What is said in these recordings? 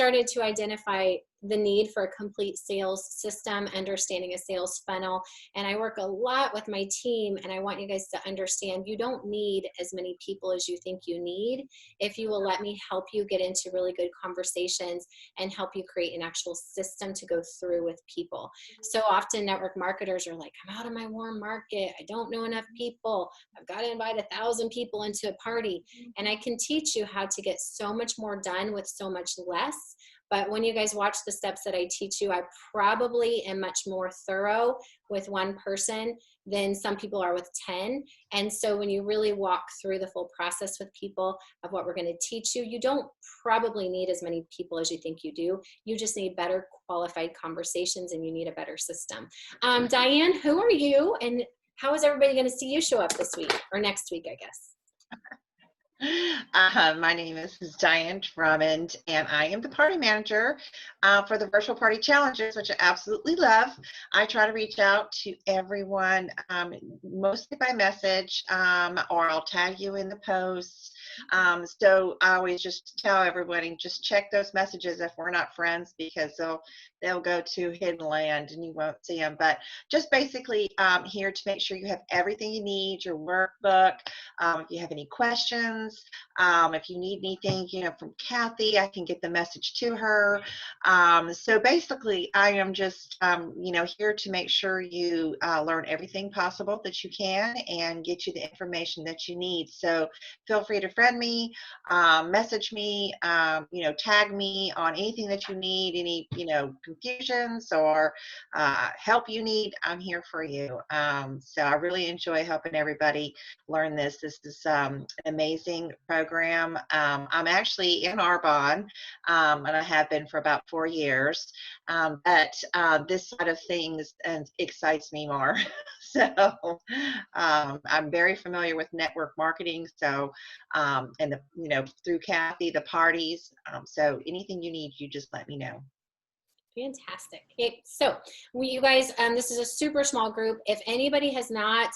started to identify the need for a complete sales system, understanding a sales funnel. And I work a lot with my team, and I want you guys to understand you don't need as many people as you think you need if you will let me help you get into really good conversations and help you create an actual system to go through with people. So often network marketers are like, I'm out of my warm market. I don't know enough people. I've got to invite 1,000 people into a party. And I can teach you how to get so much more done with so much less. But when you guys watch the steps that I teach you, I probably am much more thorough with one person than some people are with 10. And so when you really walk through the full process with people of what we're going to teach you, you don't probably need as many people as you think you do. You just need better qualified conversations, and you need a better system. Diane, who are you, and how is everybody going to see you show up this week or next week, I guess? My name is Diane Drummond, and I am the party manager for the virtual party challenges, which I absolutely love. I try to reach out to everyone, mostly by message, or I'll tag you in the posts. So I always just tell everybody, just check those messages if we're not friends, because they'll go to hidden land and you won't see them. But just basically here to make sure you have everything you need, your workbook. If you have any questions, if you need anything, from Kathy, I can get the message to her. So basically, I am just, here to make sure you learn everything possible that you can and get you the information that you need. So feel free to friend me, message me, tag me on anything that you need, any, confusions or help you need. I'm here for you. So I really enjoy helping everybody learn this. This is an amazing program. I'm actually in Arbonne, and I have been for about 4 years. But this side of things excites me more. So I'm very familiar with network marketing. So and through Kathy, the parties. So anything you need, you just let me know. Fantastic. Okay, so you guys, this is a super small group. If anybody has not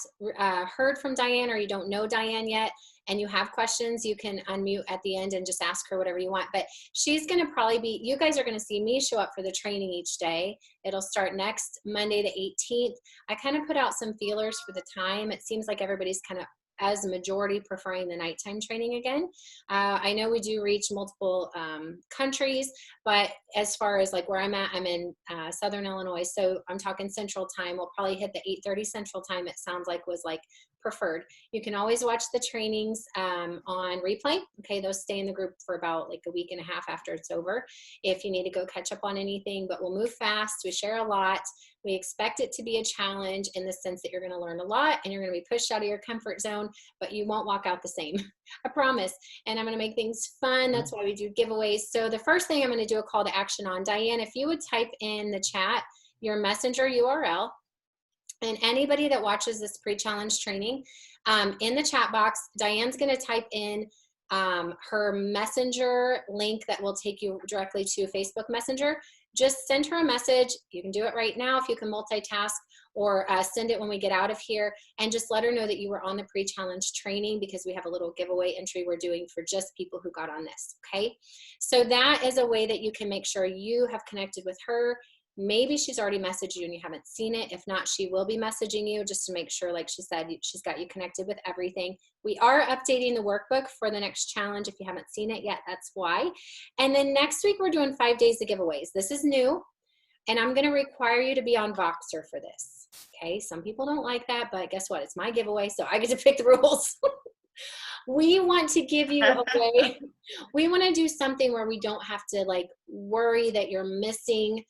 heard from Diane, or you don't know Diane yet and you have questions, you can unmute at the end and just ask her whatever you want. But she's going to probably be, you guys are going to see me show up for the training each day. It'll start next Monday the 18th. I kind of put out some feelers for the time. It seems like everybody's kind of, as a majority, preferring the nighttime training again. I know we do reach multiple countries, but as far as like where I'm at, I'm in Southern Illinois, so I'm talking Central Time. We'll probably hit the 8:30 Central Time. It sounds like was like preferred. You can always watch the trainings on replay. Okay, those stay in the group for about like a week and a half after it's over, if you need to go catch up on anything. But we'll move fast. We share a lot. We expect it to be a challenge in the sense that you're going to learn a lot and you're going to be pushed out of your comfort zone, but you won't walk out the same. I promise. And I'm going to make things fun. That's why we do giveaways. So the first thing I'm going to do a call to action on. Diane, if you would type in the chat your messenger URL, and anybody that watches this pre-challenge training, in the chat box, Diane's going to type in her messenger link that will take you directly to Facebook Messenger. Just send her a message. You can do it right now if you can multitask, or send it when we get out of here, and just let her know that you were on the pre-challenge training, because we have a little giveaway entry we're doing for just people who got on this, okay? So that is a way that you can make sure you have connected with her. Maybe she's already messaged you and you haven't seen it. If not, she will be messaging you just to make sure, like she said, she's got you connected with everything. We are updating the workbook for the next challenge. If you haven't seen it yet, that's why. And then next week, we're doing 5 days of giveaways. This is new, and I'm going to require you to be on Voxer for this. Okay, some people don't like that, but guess what? It's my giveaway, so I get to pick the rules. We want to give you a way. We want to do something where we don't have to like worry that you're missing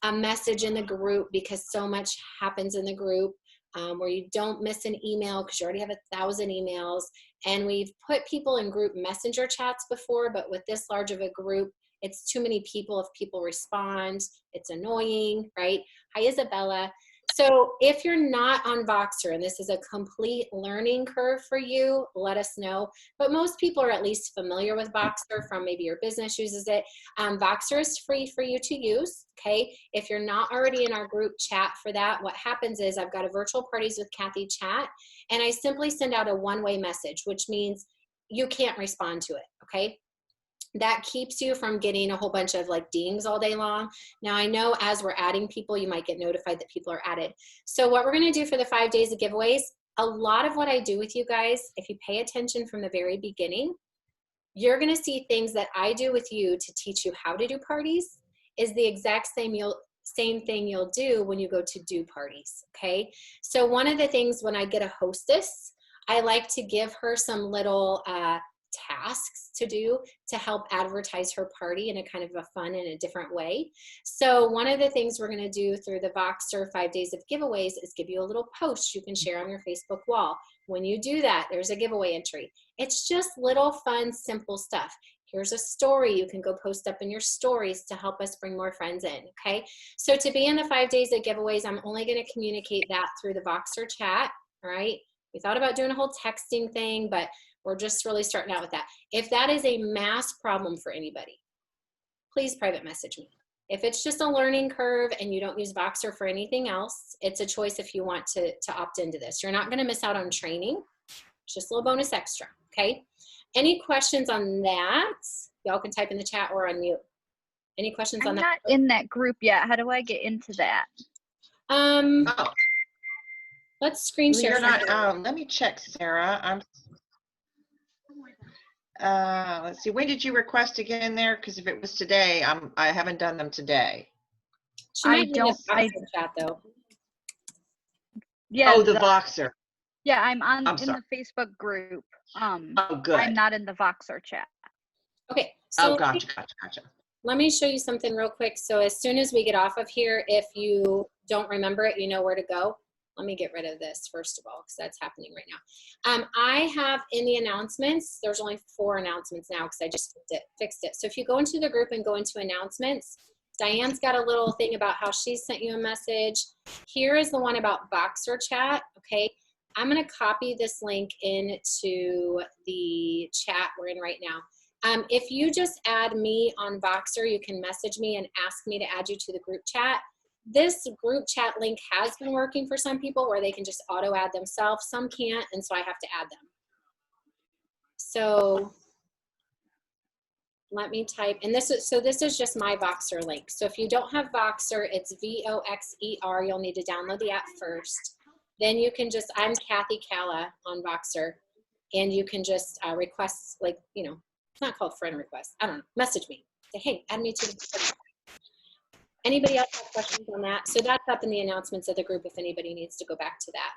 a message in the group, because so much happens in the group, where you don't miss an email because you already have 1,000 emails. And we've put people in group messenger chats before, but with this large of a group, it's too many people. If people respond, it's annoying, right? Hi, Isabella. So if you're not on Voxer and this is a complete learning curve for you, let us know. But most people are at least familiar with Voxer from maybe your business uses it. Voxer is free for you to use, okay? If you're not already in our group chat for that, what happens is I've got a virtual parties with Kathy chat, and I simply send out a one-way message, which means you can't respond to it, okay? That keeps you from getting a whole bunch of like dings all day long. Now I know as we're adding people, you might get notified that people are added. So what we're gonna do for the 5 days of giveaways, a lot of what I do with you guys, if you pay attention from the very beginning, you're gonna see things that I do with you to teach you how to do parties is the exact same thing you'll do when you go to do parties, okay? So one of the things when I get a hostess, I like to give her some little tasks to do to help advertise her party in a kind of a fun and a different way. So one of the things we're going to do through the Voxer 5 days of giveaways is give you a little post you can share on your Facebook wall. When you do that, there's a giveaway entry. It's just little fun, simple stuff. Here's a story you can go post up in your stories to help us bring more friends in, okay? So to be in the 5 days of giveaways, I'm only going to communicate that through the Voxer chat, all right? We thought about doing a whole texting thing, but we're just really starting out with that. If that is a mass problem for anybody, please private message me. If it's just a learning curve and you don't use Voxer for anything else, it's a choice if you want to opt into this. You're not going to miss out on training. It's just a little bonus extra, okay? Any questions on that? Y'all can type in the chat or unmute. Any questions on that? I'm not in that group yet. How do I get into that? Oh, Let's screen share. you're not. Let me check, Sarah. Let's see. When did you request to get in there? Because if it was today, I haven't done them today. She might I don't. I chat though. Yeah. Oh, the Voxer. Yeah, I'm in sorry. the Facebook group. Oh, good. I'm not in the Voxer chat. Okay. So oh, gotcha. let me show you something real quick. So as soon as we get off of here, if you don't remember it, you know where to go. Let me get rid of this first of all, because that's happening right now. I have in the announcements, there's only 4 announcements now because I just fixed it. So if you go into the group and go into announcements, Diane's got a little thing about how she sent you a message. Here is the one about Voxer chat, okay? I'm gonna copy this link into the chat we're in right now. If you just add me on Voxer, you can message me and ask me to add you to the group chat. This group chat link has been working for some people where they can just auto add themselves. Some can't, and so I have to add them. So let me type, and this is just my Voxer link. So if you don't have Voxer, it's Voxer. You'll need to download the app first. Then you can just, I'm Kathy Calla on Voxer, and you can just request, like, you know, it's not called friend request. I don't know, message me. Say, hey, add me to the Anybody else have questions on that? So that's up in the announcements of the group if anybody needs to go back to that.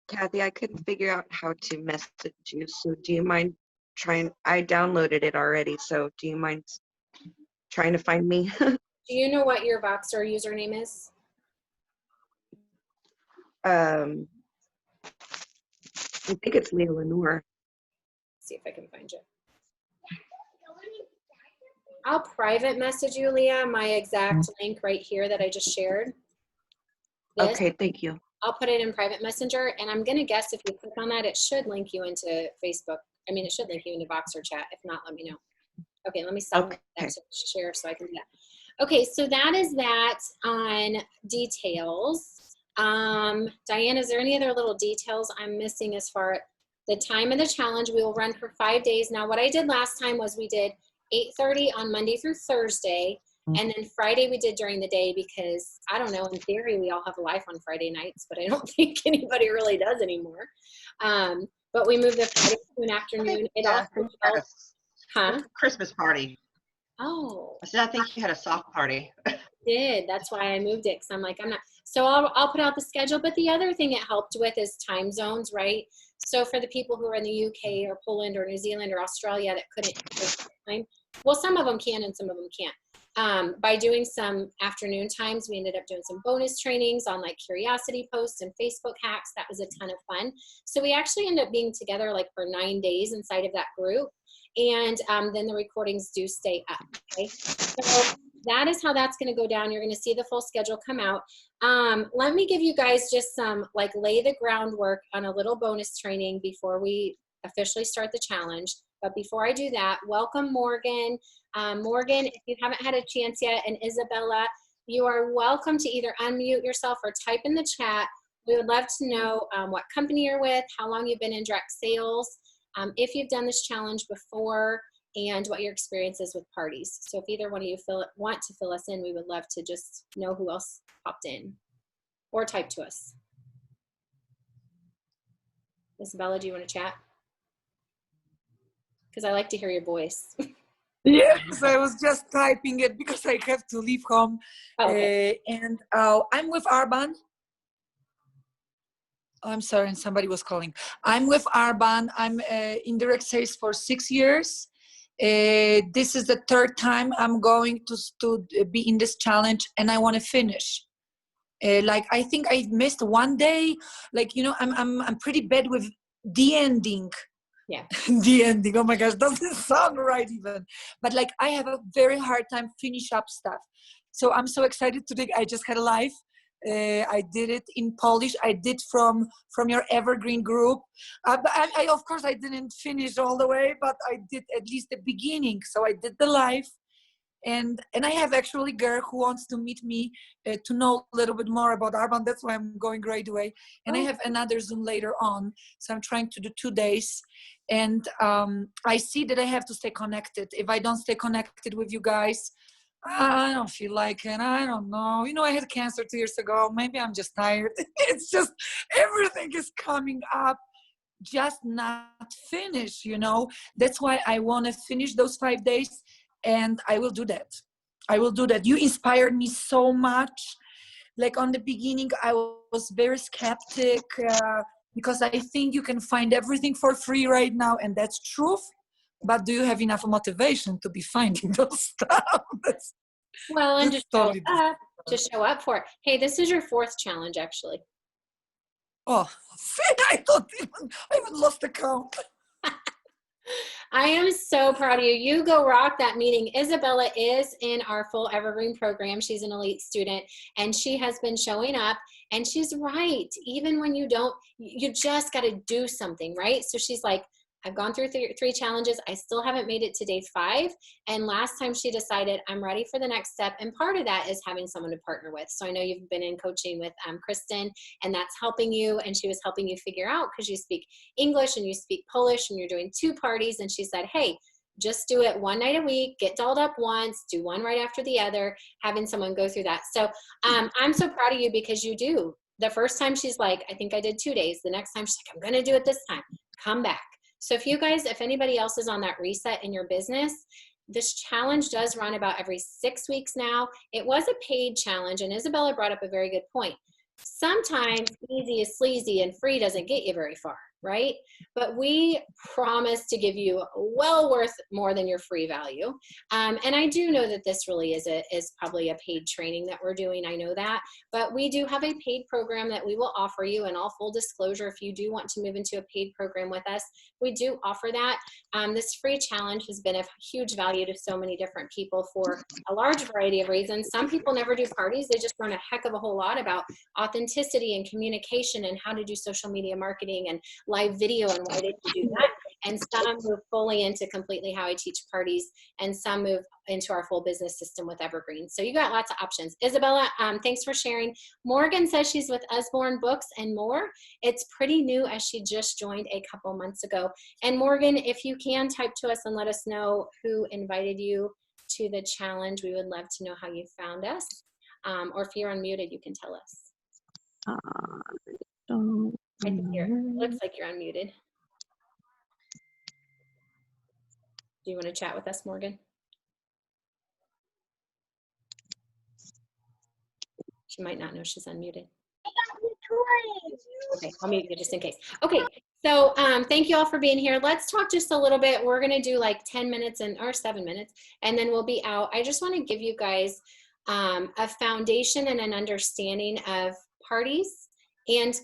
Kathy, I couldn't figure out how to message you, so do you mind trying? I downloaded it already, so do you mind trying to find me? Do you know what your Voxer username is? I think it's Leah Lenore. See if I can find you. I'll private message you, Leah, my exact link right here that I just shared. This. Okay, thank you. I'll put it in private messenger, and I'm gonna guess if you click on that, it should link you into Facebook. I mean, it should link you into Voxer chat. If not, let me know. Okay, let me stop that to share so I can do that. Okay, so that is that on details. Diane, is there any other little details I'm missing as far as the time of the challenge? We will run for 5 days. Now, what I did last time was we did 8:30 on Monday through Thursday, and then Friday we did during the day because, I don't know, in theory we all have a life on Friday nights, but I don't think anybody really does anymore. But we moved the Friday to an afternoon. It also helps. Huh? Christmas party. Oh. I said, I think you had a soft party. Did. That's why I moved it, because I'm like, I'm not. So I'll put out the schedule. But the other thing it helped with is time zones, right? So for the people who are in the UK or Poland or New Zealand or Australia that couldn't time, well, some of them can and some of them can't. By doing some afternoon times, we ended up doing some bonus trainings on like curiosity posts and Facebook hacks. That was a ton of fun. So we actually ended up being together like for 9 days inside of that group. And then the recordings do stay up, okay? So that is how that's gonna go down. You're gonna see the full schedule come out. Let me give you guys just some, like, lay the groundwork on a little bonus training before we officially start the challenge. But before I do that, welcome Morgan. Morgan, if you haven't had a chance yet, and Isabella, you are welcome to either unmute yourself or type in the chat. We would love to know what company you're with, how long you've been in direct sales. if you've done this challenge before and what your experience is with parties. So if either one of you want to fill us in, we would love to just know who else popped in or type to us. Isabella, do you want to chat? Because I like to hear your voice. Yes, I was just typing it because I have to leave home. Oh, okay. And I'm with Arban. Oh, I'm sorry, and somebody was calling. I'm with Arban. I'm in direct sales for 6 years. This is the third time I'm going to be in this challenge, and I want to finish. Like I think I missed one day. Like I'm pretty bad with the ending. Yeah. The ending. Oh my gosh, doesn't sound right even. But like I have a very hard time finish up stuff. So I'm so excited today. I just had a live. I did it in Polish. I did from your evergreen group. But I of course I didn't finish all the way, but I did at least the beginning. So I did the live. And I have actually a girl who wants to meet me to know a little bit more about Arban. That's why I'm going right away. And I have another Zoom later on. So I'm trying to do 2 days. And I see that I have to stay connected. If I don't stay connected with you guys, I don't feel like it. I don't know. I had cancer 2 years ago. Maybe I'm just tired. It's just everything is coming up. Just not finish, That's why I want to finish those 5 days. And I will do that. I will do that. You inspired me so much. Like on the beginning, I was very skeptic because I think you can find everything for free right now. And that's truth. But do you have enough motivation to be finding those stuff? Well, and just totally show up for it. Hey, this is your 4th challenge, actually. Oh, I even lost the count. I am so proud of you. You go rock that meeting. Isabella is in our full Evergreen program. She's an elite student and she has been showing up, and she's right. Even when you just got to do something, right? So she's like, I've gone through 3 challenges. I still haven't made it to day 5. And last time she decided I'm ready for the next step. And part of that is having someone to partner with. So I know you've been in coaching with Kristen, and that's helping you. And she was helping you figure out, because you speak English and you speak Polish and you're doing 2 parties. And she said, hey, just do it 1 night a week, get dolled up once, do one right after the other, having someone go through that. So I'm so proud of you, because you do. The first time she's like, I think I did 2 days. The next time she's like, I'm going to do it this time. Come back. So if anybody else is on that reset in your business, this challenge does run about every 6 weeks now. It was a paid challenge, and Isabella brought up a very good point. Sometimes easy is sleazy and free doesn't get you very far, right? But we promise to give you well worth more than your free value. And I do know that this really is probably a paid training that we're doing. I know that, but we do have a paid program that we will offer you. And all full disclosure, if you do want to move into a paid program with us, we do offer that. This free challenge has been of huge value to so many different people for a large variety of reasons. Some people never do parties. They just learn a heck of a whole lot about authenticity and communication and how to do social media marketing and live video and why they should do that. And some move fully into completely how I teach parties, and some move into our full business system with Evergreen. So you got lots of options. Isabella, thanks for sharing. Morgan says she's with Usborne Books and More. It's pretty new, as she just joined a couple months ago. And Morgan, if you can type to us and let us know who invited you to the challenge, we would love to know how you found us. Or if you're unmuted, you can tell us. I think looks like you're unmuted. Do you want to chat with us, Morgan? She might not know she's unmuted. Okay, I'll mute you just in case. Okay, so thank you all for being here. Let's talk just a little bit. We're going to do like 10 minutes or 7 minutes, and then we'll be out. I just want to give you guys a foundation and an understanding of parties and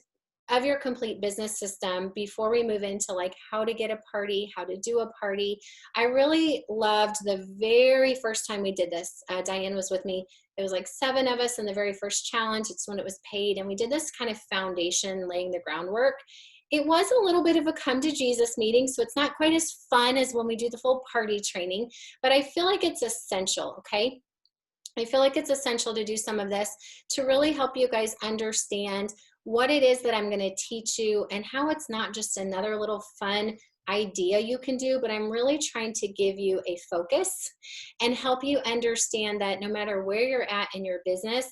of your complete business system before we move into like how to get a party, how to do a party. I really loved the very first time we did this. Diane was with me. It was like 7 of us in the very first challenge. It's when it was paid. And we did this kind of foundation, laying the groundwork. It was a little bit of a come to Jesus meeting, so it's not quite as fun as when we do the full party training, but I feel like it's essential, okay? I feel like it's essential to do some of this to really help you guys understand what it is that I'm going to teach you and how it's not just another little fun idea you can do, but I'm really trying to give you a focus and help you understand that no matter where you're at in your business,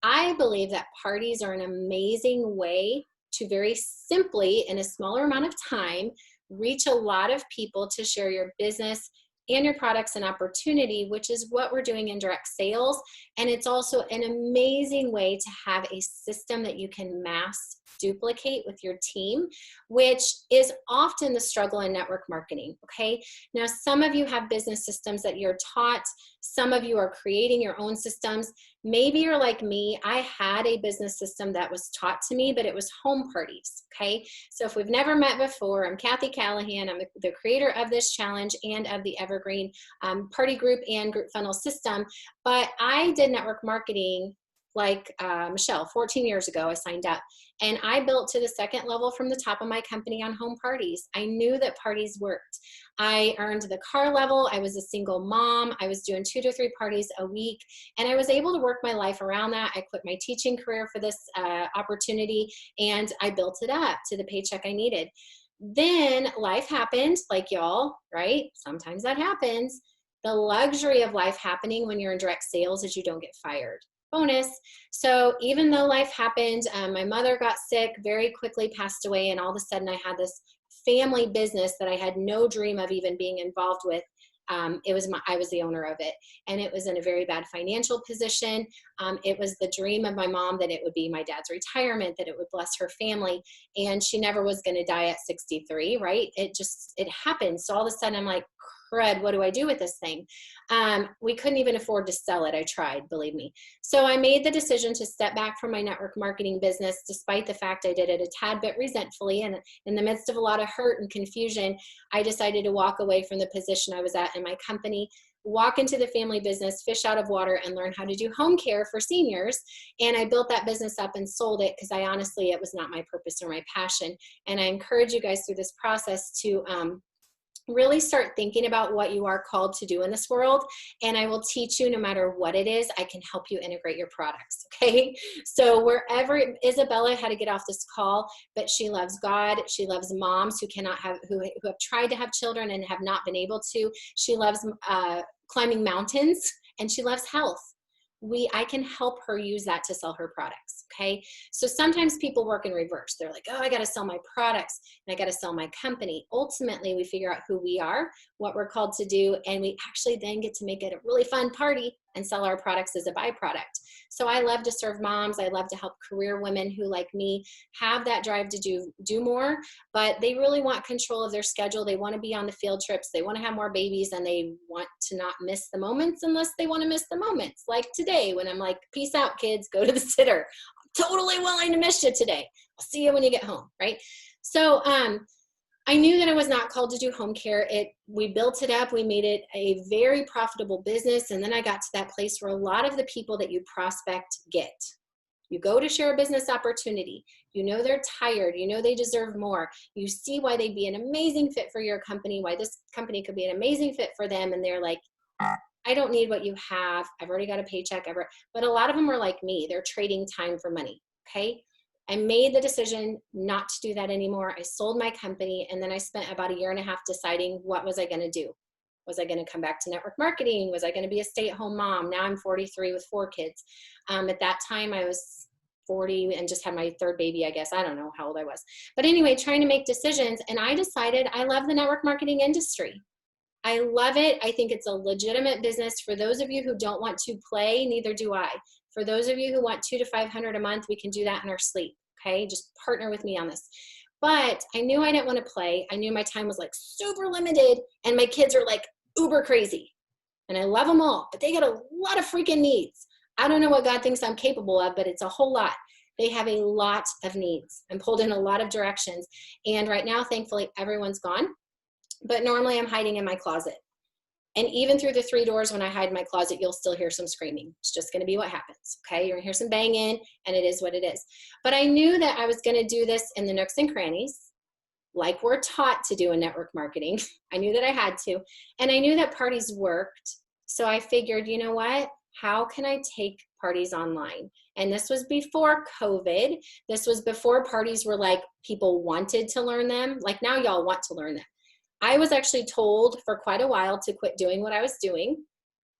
I believe that parties are an amazing way to very simply, in a smaller amount of time, reach a lot of people to share your business and your products and opportunity, which is what we're doing in direct sales. And it's also an amazing way to have a system that you can mass duplicate with your team, which is often the struggle in network marketing, okay? Now, some of you have business systems that you're taught. Some of you are creating your own systems. Maybe you're like me. I had a business system that was taught to me, but it was home parties, okay? So if we've never met before, I'm Kathy Callahan. I'm the creator of this challenge and of the Evergreen Party Group and Group Funnel system. But I did network marketing like Michelle, 14 years ago, I signed up. And I built to the second level from the top of my company on home parties. I knew that parties worked. I earned the car level. I was a single mom. I was doing 2 to 3 parties a week. And I was able to work my life around that. I quit my teaching career for this opportunity, and I built it up to the paycheck I needed. Then life happened, like y'all, right? Sometimes that happens. The luxury of life happening when you're in direct sales is you don't get fired. Bonus. So even though life happened, my mother got sick, very quickly passed away, and all of a sudden I had this family business that I had no dream of even being involved with. I was the owner of it, and it was in a very bad financial position. It was the dream of my mom that it would be my dad's retirement, that it would bless her family, and she never was going to die at 63, right? It happened. So all of a sudden I'm like, crud, what do I do with this thing? We couldn't even afford to sell it. I tried, believe me. So I made the decision to step back from my network marketing business, despite the fact I did it a tad bit resentfully. And in the midst of a lot of hurt and confusion, I decided to walk away from the position I was at in my company, walk into the family business, fish out of water, and learn how to do home care for seniors. And I built that business up and sold it because it was not my purpose or my passion. And I encourage you guys through this process to really start thinking about what you are called to do in this world. And I will teach you, no matter what it is, I can help you integrate your products, okay? So wherever, Isabella had to get off this call, but she loves God. She loves moms who have tried to have children and have not been able to. She loves climbing mountains, and she loves health. I can help her use that to sell her products, okay? So sometimes people work in reverse. They're like, oh, I gotta sell my products and I gotta sell my company. Ultimately, we figure out who we are, what we're called to do, and we actually then get to make it a really fun party and sell our products as a byproduct. So I love to serve moms. I love to help career women who, like me, have that drive to do more, but they really want control of their schedule. They want to be on the field trips. They want to have more babies, and they want to not miss the moments unless they want to miss the moments. Like today when I'm like, peace out, kids, go to the sitter. I'm totally willing to miss you today. I'll see you when you get home, right? So I knew that I was not called to do home care. We built it up. We made it a very profitable business. And then I got to that place where a lot of the people that you prospect get. You go to share a business opportunity. You know they're tired. You know they deserve more. You see why they'd be an amazing fit for your company, why this company could be an amazing fit for them. And they're like, I don't need what you have. I've already got a paycheck. But a lot of them are like me. They're trading time for money, okay? I made the decision not to do that anymore. I sold my company, and then I spent about 1.5 years deciding what was I going to do. Was I going to come back to network marketing? Was I going to be a stay-at-home mom? Now I'm 43 with 4 kids. At that time, I was 40 and just had my 3rd baby, I guess. I don't know how old I was. But anyway, trying to make decisions, and I decided I love the network marketing industry. I love it. I think it's a legitimate business. For those of you who don't want to play, neither do I. For those of you who want $200 to $500 a month, we can do that in our sleep, okay? Just partner with me on this. But I knew I didn't want to play. I knew my time was like super limited, and my kids are like uber crazy. And I love them all, but they got a lot of freaking needs. I don't know what God thinks I'm capable of, but it's a whole lot. They have a lot of needs. I'm pulled in a lot of directions. And right now, thankfully, everyone's gone. But normally I'm hiding in my closet. And even through the 3 doors, when I hide in my closet, you'll still hear some screaming. It's just going to be what happens, okay? You're going to hear some banging, and it is what it is. But I knew that I was going to do this in the nooks and crannies, like we're taught to do in network marketing. I knew that I had to. And I knew that parties worked. So I figured, you know what? How can I take parties online? And this was before COVID. This was before parties were like people wanted to learn them. Like now y'all want to learn them. I was actually told for quite a while to quit doing what I was doing,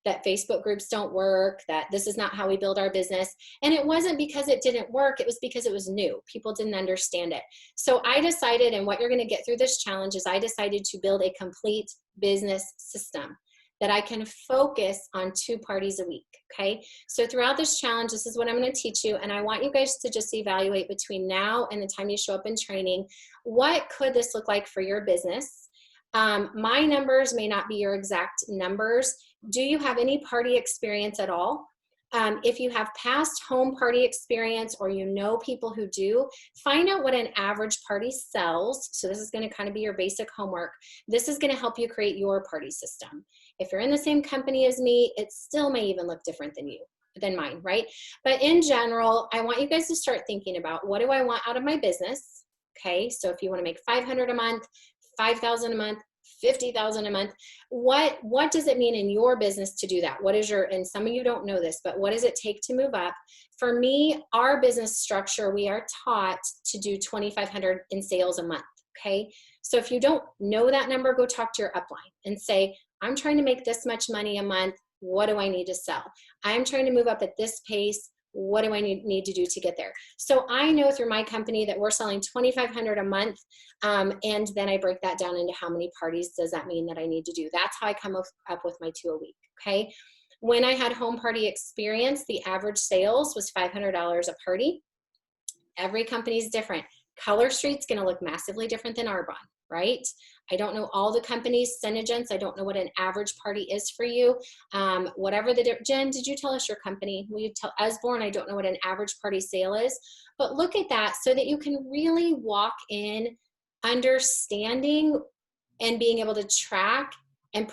that Facebook groups don't work, that this is not how we build our business. And it wasn't because it didn't work, it was because it was new. People didn't understand it. So I decided, and what you're gonna get through this challenge is I decided to build a complete business system that I can focus on 2 parties a week, okay? So throughout this challenge, this is what I'm gonna teach you, and I want you guys to just evaluate between now and the time you show up in training, what could this look like for your business? My numbers may not be your exact numbers. Do you have any party experience at all? If you have past home party experience or you know people who do, find out what an average party sells. So this is going to kind of be your basic homework. This is going to help you create your party system. If you're in the same company as me, it still may even look different than mine, right? But in general, I want you guys to start thinking about, what do I want out of my business? Okay, so if you want to make $500 a month, $5,000 a month, $50,000 a month, what does it mean in your business to do that? What is your, and some of you don't know this, but what does it take to move up? For me, our business structure, we are taught to do $2,500 in sales a month, okay? So if you don't know that number, go talk to your upline and say, I'm trying to make this much money a month. What do I need to sell? I'm trying to move up at this pace. What do I need to do to get there? So I know through my company that we're selling $2,500 a month, and then I break that down into how many parties does that mean that I need to do. That's how I come up with my 2 a week, okay? When I had home party experience, the average sales was $500 a party. Every company is different. Color Street's gonna look massively different than Arbonne, right? I don't know all the companies, Senegence, I don't know what an average party is for you. Whatever Jen, did you tell us your company? Will you tell Usborne? I don't know what an average party sale is, but look at that so that you can really walk in understanding and being able to track and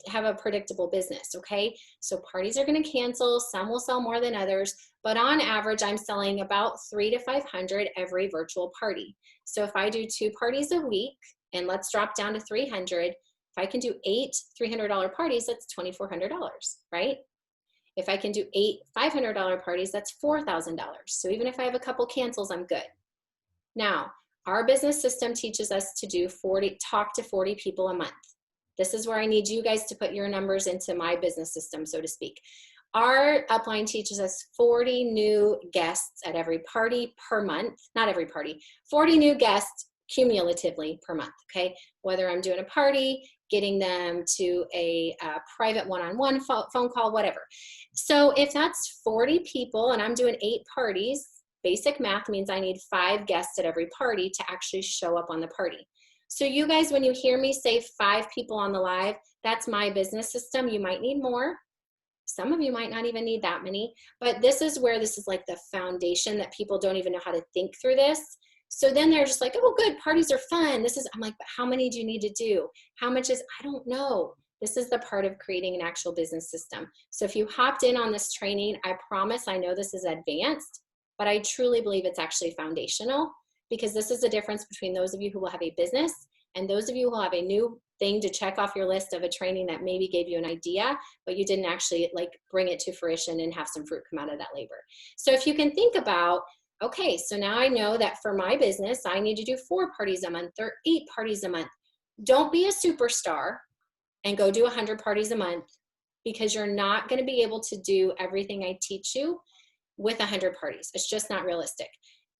have a predictable business, okay? So parties are gonna cancel, some will sell more than others, but on average, I'm selling about 300 to 500 every virtual party. So if I do 2 parties a week, and let's drop down to 300, if I can do 8 $300 parties, that's $2,400, right? If I can do 8 $500 parties, that's $4,000. So even if I have a couple cancels, I'm good. Now, our business system teaches us to do talk to 40 people a month. This is where I need you guys to put your numbers into my business system, so to speak. Our upline teaches us 40 new guests at every party per month, not every party, 40 new guests cumulatively per month, okay? Whether I'm doing a party, getting them to a private one-on-one phone call, whatever. So if that's 40 people and I'm doing 8 parties, basic math means I need 5 guests at every party to actually show up on the party. So you guys, when you hear me say 5 people on the live, that's my business system. You might need more. Some of you might not even need that many, but this is where this is like the foundation that people don't even know how to think through this. So then they're just like, oh, good, parties are fun. I'm like, but how many do you need to do? How much I don't know. This is the part of creating an actual business system. So if you hopped in on this training, I promise, I know this is advanced, but I truly believe it's actually foundational, because this is the difference between those of you who will have a business and those of you who will have a new thing to check off your list of a training that maybe gave you an idea, but you didn't actually like bring it to fruition and have some fruit come out of that labor. So if you can think about, okay, so now I know that for my business, I need to do 4 parties a month or 8 parties a month. Don't be a superstar and go do 100 parties a month, because you're not going to be able to do everything I teach you with 100 parties. It's just not realistic.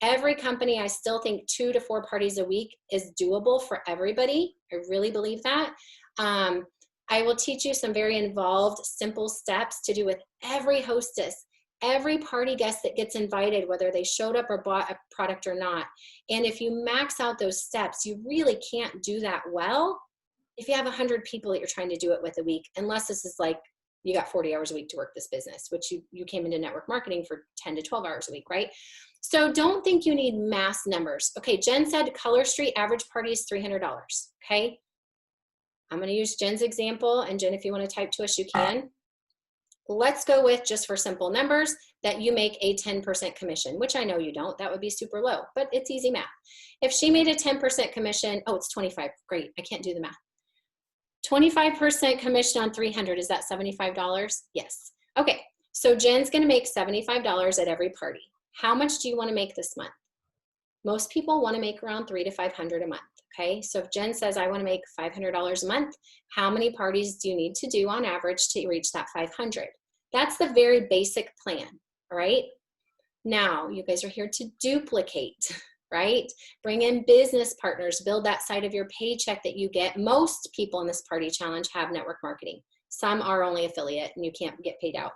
Every company, I still think 2 to 4 parties a week is doable for everybody. I really believe that. I will teach you some very involved, simple steps to do with every hostess, every party guest that gets invited, whether they showed up or bought a product or not. And if you max out those steps, you really can't do that well if you have 100 people that you're trying to do it with a week, unless this is like you got 40 hours a week to work this business, which you came into network marketing for 10 to 12 hours a week, right? So don't think you need mass numbers. Okay, Jen said Color Street average party is $300, okay? I'm gonna use Jen's example, and Jen, if you wanna type to us, you can. Let's go with, just for simple numbers, that you make a 10% commission, which I know you don't, that would be super low, but it's easy math. If she made a 10% commission, oh, it's 25, great, I can't do the math. 25% commission on 300, is that $75? Yes. Okay, so Jen's gonna make $75 at every party. How much do you wanna make this month? Most people wanna make around 300 to 500 a month, Okay, so if Jen says, I want to make $500 a month, how many parties do you need to do on average to reach that 500? That's the very basic plan, all right? Now, you guys are here to duplicate, right? Bring in business partners, build that side of your paycheck that you get. Most people in this party challenge have network marketing. Some are only affiliate and you can't get paid out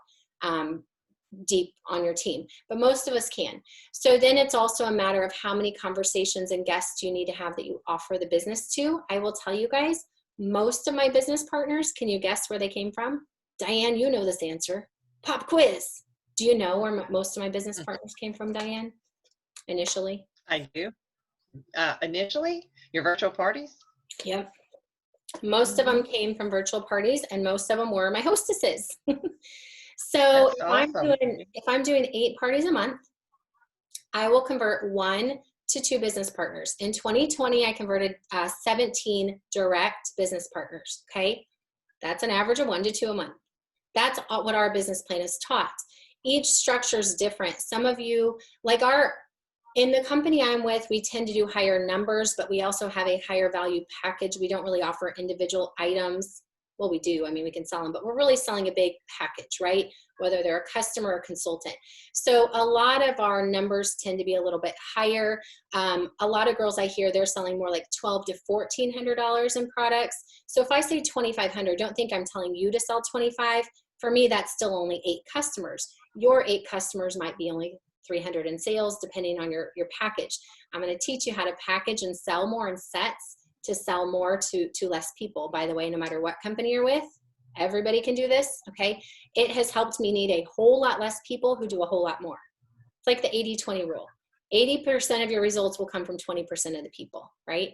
deep on your team, but most of us can. So then it's also a matter of how many conversations and guests you need to have that you offer the business to. I will tell you guys, most of my business partners, can you guess where they came from? Diane, you know this answer. Pop quiz. Do you know where most of my business partners came from, Diane, initially? I do. Initially, your virtual parties? Yep. Most of them came from virtual parties, and most of them were my hostesses. So That's awesome. if I'm doing 8 parties a month, I will convert 1 to 2 business partners. In 2020, I converted 17 direct business partners, okay? That's an average of 1 to 2 a month. That's what our business plan is taught. Each structure is different. Some of you, like in the company I'm with, we tend to do higher numbers, but we also have a higher value package. We don't really offer individual items. Well, we do. I mean, we can sell them, but we're really selling a big package, right? Whether they're a customer or consultant. So a lot of our numbers tend to be a little bit higher. A lot of girls I hear, they're selling more like $1,200 to $1,400 in products. So if I say 2,500, don't think I'm telling you to sell 25. For me, that's still only 8 customers. Your 8 customers might be only 300 in sales, depending on your package. I'm going to teach you how to package and sell more in sets to sell more to less people. By the way, no matter what company you're with, everybody can do this, okay? It has helped me need a whole lot less people who do a whole lot more. It's like the 80-20 rule. 80% of your results will come from 20% of the people, right?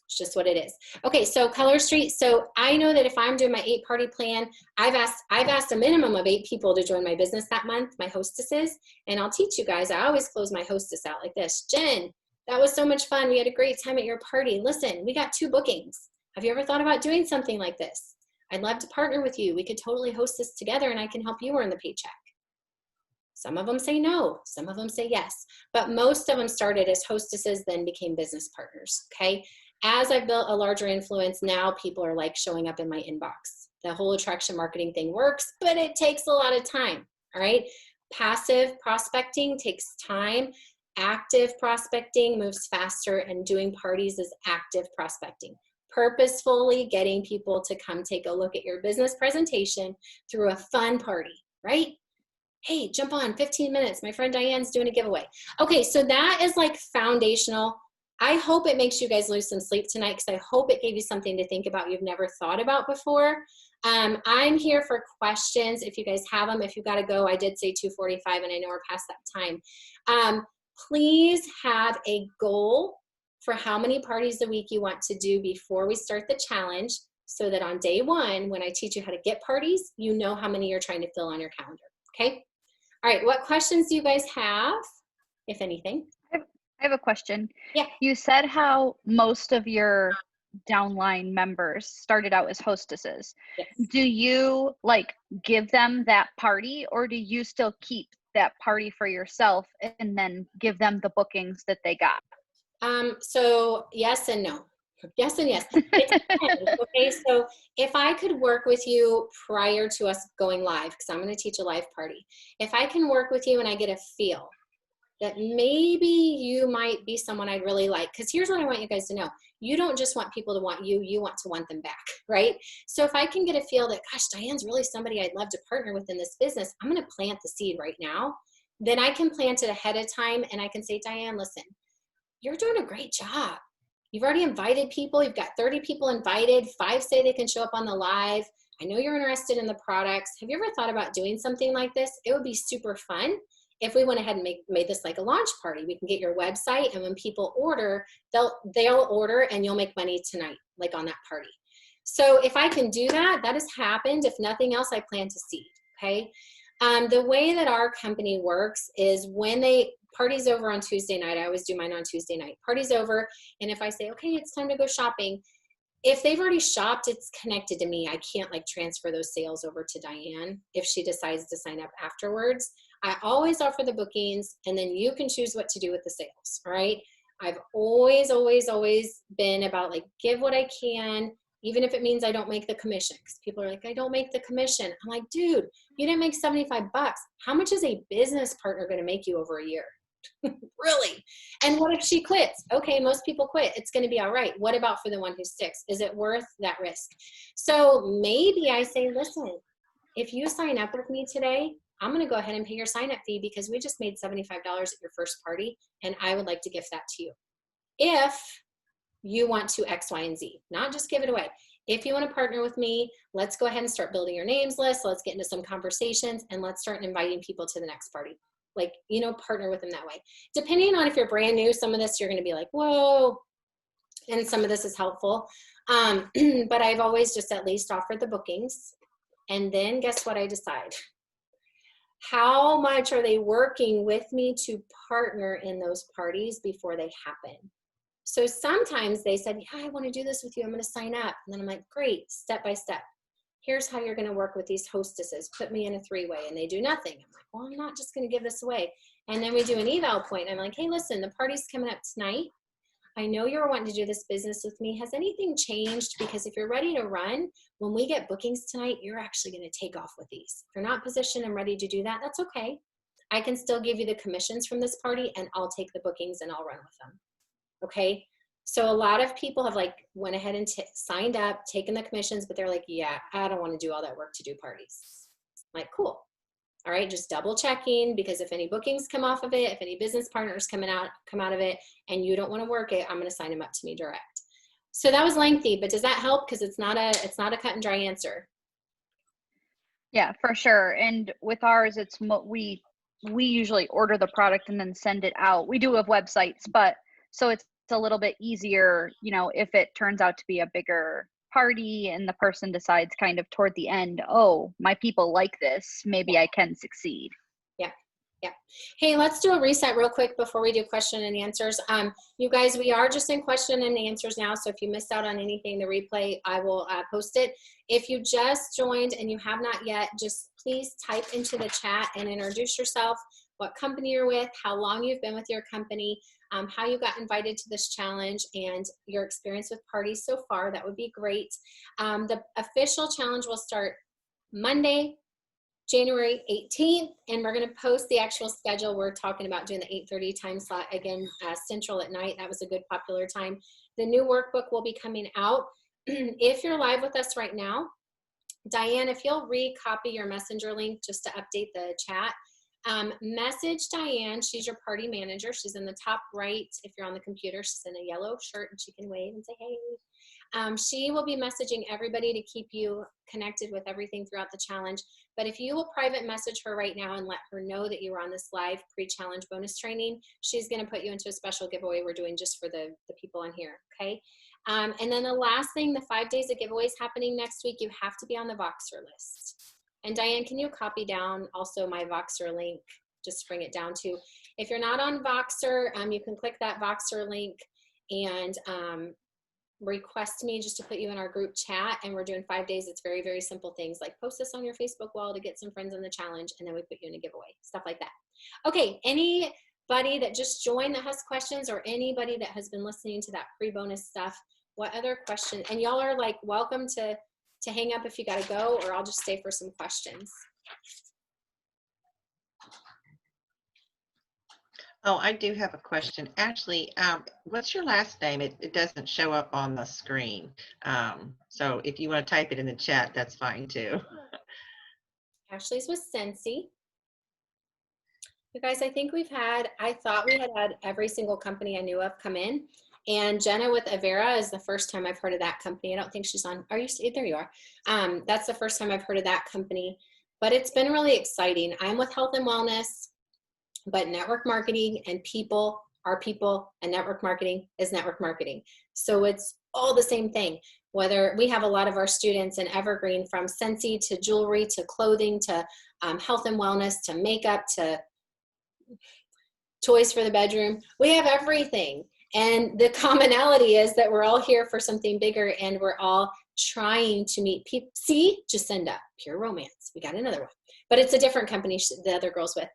It's just what it is. Okay, so Color Street. So I know that if I'm doing my 8-party plan, I've asked a minimum of 8 people to join my business that month, my hostesses, and I'll teach you guys. I always close my hostess out like this. Jen, that was so much fun. We had a great time at your party. Listen, we got 2 bookings. Have you ever thought about doing something like this? I'd love to partner with you. We could totally host this together and I can help you earn the paycheck. Some of them say no, some of them say yes, but most of them started as hostesses, then became business partners, okay? As I've built a larger influence, now people are like showing up in my inbox. The whole attraction marketing thing works, but it takes a lot of time, all right? Passive prospecting takes time. Active prospecting moves faster, and doing parties is active prospecting. Purposefully getting people to come take a look at your business presentation through a fun party, right? Hey, jump on 15 minutes. My friend Diane's doing a giveaway. Okay, so that is like foundational. I hope it makes you guys lose some sleep tonight because I hope it gave you something to think about you've never thought about before. I'm here for questions if you guys have them. If you got to go, I did say 2:45 and I know we're past that time. Please have a goal for how many parties a week you want to do before we start the challenge so that on day 1, when I teach you how to get parties, you know how many you're trying to fill on your calendar, okay? All right, what questions do you guys have, if anything? I have a question. Yeah. You said how most of your downline members started out as hostesses. Yes. Do you like give them that party, or do you still keep that party for yourself and then give them the bookings that they got? So yes and no. Yes and yes. It depends. Okay, so if I could work with you prior to us going live, because I'm going to teach a live party, if I can work with you and I get a feel that maybe you might be someone I'd really like, because here's what I want you guys to know. You don't just want people to want you, you want to want them back, right? So if I can get a feel that, gosh, Diane's really somebody I'd love to partner with in this business, I'm going to plant the seed right now. Then I can plant it ahead of time and I can say, Diane, listen, you're doing a great job. You've already invited people. You've got 30 people invited. 5 say they can show up on the live. I know you're interested in the products. Have you ever thought about doing something like this? It would be super fun if we went ahead and made this like a launch party. We can get your website, and when people order, they'll order and you'll make money tonight, like on that party. So if I can do that, that has happened. If nothing else, I plant a seed, okay? The way that our company works is when party's over on Tuesday night, I always do mine on Tuesday night. Party's over, and if I say, okay, it's time to go shopping, if they've already shopped, it's connected to me. I can't like transfer those sales over to Diane if she decides to sign up afterwards. I always offer the bookings, and then you can choose what to do with the sales, all right? I've always, always, always been about like, give what I can, even if it means I don't make the commission. Because people are like, I don't make the commission. I'm like, dude, you didn't make 75 bucks. How much is a business partner going to make you over a year? Really? And what if she quits? Okay, most people quit. It's going to be all right. What about for the one who sticks? Is it worth that risk? So maybe I say, listen, if you sign up with me today, I'm going to go ahead and pay your sign up fee because we just made $75 at your first party, and I would like to gift that to you. If you want to X, Y, and Z, not just give it away. If you want to partner with me, let's go ahead and start building your names list. Let's get into some conversations and let's start inviting people to the next party. Like, you know, partner with them that way. Depending on if you're brand new, some of this you're going to be like, whoa, and some of this is helpful. But I've always just at least offered the bookings. And then guess what I decide? How much are they working with me to partner in those parties before they happen? So sometimes they said, yeah, I want to do this with you. I'm going to sign up. And then I'm like, great, step by step. Here's how you're going to work with these hostesses. Put me in a 3-way, and they do nothing. I'm like, well, I'm not just going to give this away. And then we do an eval point. I'm like, hey, listen, the party's coming up tonight. I know you're wanting to do this business with me. Has anything changed? Because if you're ready to run, when we get bookings tonight, you're actually going to take off with these. If you're not positioned and ready to do that, that's okay. I can still give you the commissions from this party, and I'll take the bookings and I'll run with them. Okay. So a lot of people have like went ahead and signed up, taken the commissions, but they're like, yeah, I don't want to do all that work to do parties. I'm like, cool. All right, just double checking, because if any bookings come off of it, if any business partners come out of it, and you don't want to work it, I'm going to sign them up to me direct. So that was lengthy, but does that help? Because it's not a cut and dry answer. Yeah, for sure. And with ours, it's we usually order the product and then send it out. We do have websites, but so it's a little bit easier, you know, if it turns out to be a bigger party and the person decides kind of toward the end, oh, my people like this, maybe I can succeed. Yeah. Yeah. Hey, let's do a reset real quick before we do question and answers. You guys, we are just in question and answers now. So if you missed out on anything, the replay, I will post it. If you just joined and you have not yet, just please type into the chat and introduce yourself, what company you're with, how long you've been with your company, how you got invited to this challenge, and your experience with parties so far. That would be great. The official challenge will start Monday, January 18th, and we're going to post the actual schedule. We're talking about doing the 8:30 time slot again, Central at night. That was a good popular time. The new workbook will be coming out. If you're live with us right now, Diane, if you'll recopy your messenger link just to update the chat, message Diane. She's your party manager. She's in the top right. If you're on the computer, she's in a yellow shirt and she can wave and say, hey. She will be messaging everybody to keep you connected with everything throughout the challenge. But if you will private message her right now and let her know that you were on this live pre-challenge bonus training, she's going to put you into a special giveaway we're doing just for the people on here. Okay. And then the last thing, the 5 days of giveaways happening next week, you have to be on the Voxer list. And Diane, can you copy down also my Voxer link? Just bring it down to, if you're not on Voxer, you can click that Voxer link and request me just to put you in our group chat. And we're doing 5 days. It's very, very simple things like post this on your Facebook wall to get some friends in the challenge, and then we put you in a giveaway, stuff like that. Okay, anybody that just joined that has questions, or anybody that has been listening to that pre-bonus stuff, what other question? And y'all are like welcome to hang up if you got to go, or I'll just stay for some questions. Oh, I do have a question. Ashley, what's your last name? It doesn't show up on the screen. So if you want to type it in the chat, that's fine too. Ashley's with Sensi. You guys, I think I thought we had every single company I knew of come in. And Jenna with Avera is the first time I've heard of that company. I don't think she's on. Are you? There you are. That's the first time I've heard of that company. But it's been really exciting. I'm with Health and Wellness, but network marketing and people are people, and network marketing is network marketing. So it's all the same thing. Whether we have a lot of our students in Evergreen, from Sensi to jewelry to clothing to health and wellness to makeup to toys for the bedroom. We have everything. And the commonality is that we're all here for something bigger, and we're all trying to meet people. See, Jacinda, Pure Romance. We got another one, but it's a different company the other girl's with.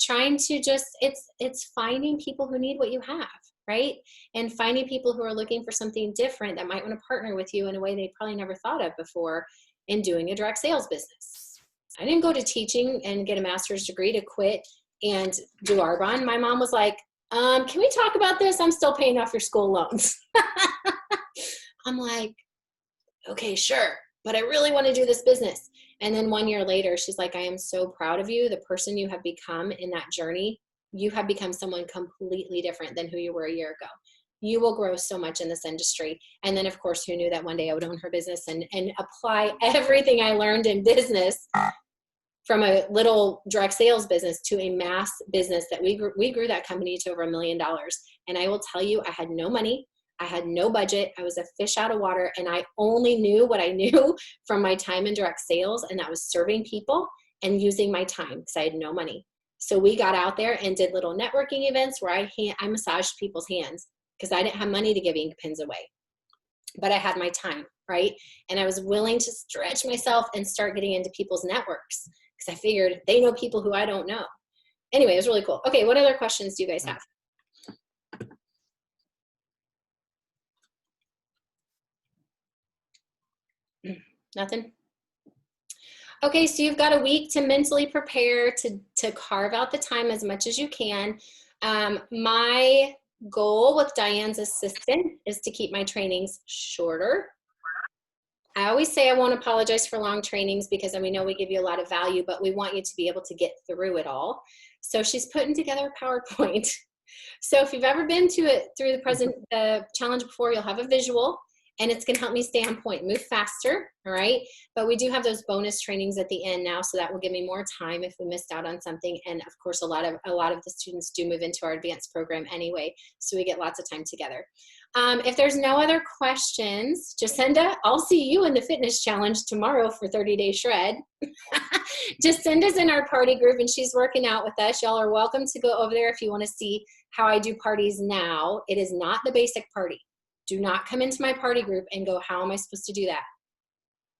Trying to just, it's finding people who need what you have, right? And finding people who are looking for something different that might want to partner with you in a way they probably never thought of before, in doing a direct sales business. I didn't go to teaching and get a master's degree to quit and do Arbonne. My mom was like, can we talk about this? I'm still paying off your school loans. I'm like, okay, sure, but I really want to do this business. And then 1 year later, she's like, I am so proud of you. The person you have become in that journey, you have become someone completely different than who you were a year ago. You will grow so much in this industry. And then, of course, who knew that one day I would own her business and apply everything I learned in business from a little direct sales business to a mass business that we grew that company to over $1 million. And I will tell you, I had no money. I had no budget. I was a fish out of water. And I only knew what I knew from my time in direct sales. And that was serving people and using my time because I had no money. So we got out there and did little networking events where I massaged people's hands because I didn't have money to give ink pens away. But I had my time, right? And I was willing to stretch myself and start getting into people's networks because I figured they know people who I don't know. Anyway, it was really cool. Okay, what other questions do you guys have? Nothing? Okay, so you've got a week to mentally prepare to carve out the time as much as you can. My goal with Diane's assistant is to keep my trainings shorter. I always say I won't apologize for long trainings because we know we give you a lot of value, but we want you to be able to get through it all. So she's putting together a PowerPoint. So if you've ever been to it through the challenge before, you'll have a visual. And it's going to help me stay on point, move faster, all right? But we do have those bonus trainings at the end now, so that will give me more time if we missed out on something. And of course, a lot of the students do move into our advanced program anyway, so we get lots of time together. If there's no other questions, Jacinda, I'll see you in the fitness challenge tomorrow for 30-day shred. Jacinda's in our party group, and she's working out with us. Y'all are welcome to go over there if you want to see how I do parties now. It is not the basic party. Do not come into my party group and go, how am I supposed to do that?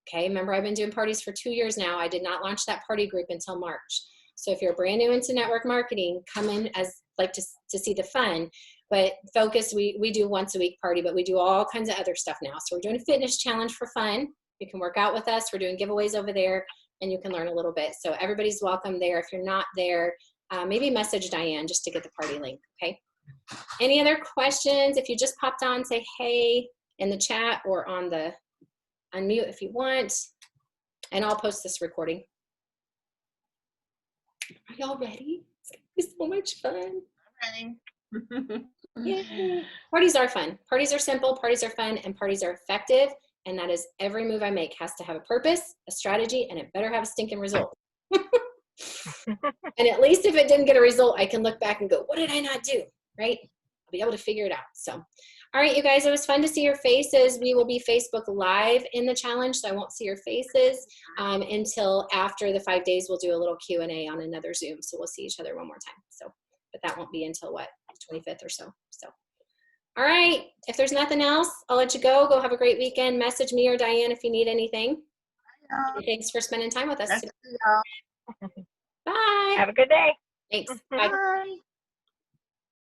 Okay, remember I've been doing parties for 2 years now. I did not launch that party group until March. So if you're brand new into network marketing, come in as like to see the fun, but focus, we do once a week party, but we do all kinds of other stuff now. So we're doing a fitness challenge for fun. You can work out with us. We're doing giveaways over there and you can learn a little bit. So everybody's welcome there. If you're not there, maybe message Diane just to get the party link, okay? Any other questions? If you just popped on, say hey in the chat or on the unmute if you want. And I'll post this recording. Are y'all ready? It's gonna be so much fun. I'm ready. Yay. Parties are fun. Parties are simple, parties are fun, and parties are effective. And that is every move I make has to have a purpose, a strategy, and it better have a stinking result. And at least if it didn't get a result, I can look back and go, what did I not do? Right? I'll be able to figure it out. So, all right, you guys, it was fun to see your faces. We will be Facebook Live in the challenge, so I won't see your faces until after the 5 days. We'll do a little Q&A on another Zoom, so we'll see each other one more time. So, but that won't be until what, 25th or so. So, all right, if there's nothing else, I'll let you go. Go have a great weekend. Message me or Diane if you need anything. And thanks for spending time with us today. Bye. Have a good day. Thanks. Bye. Bye.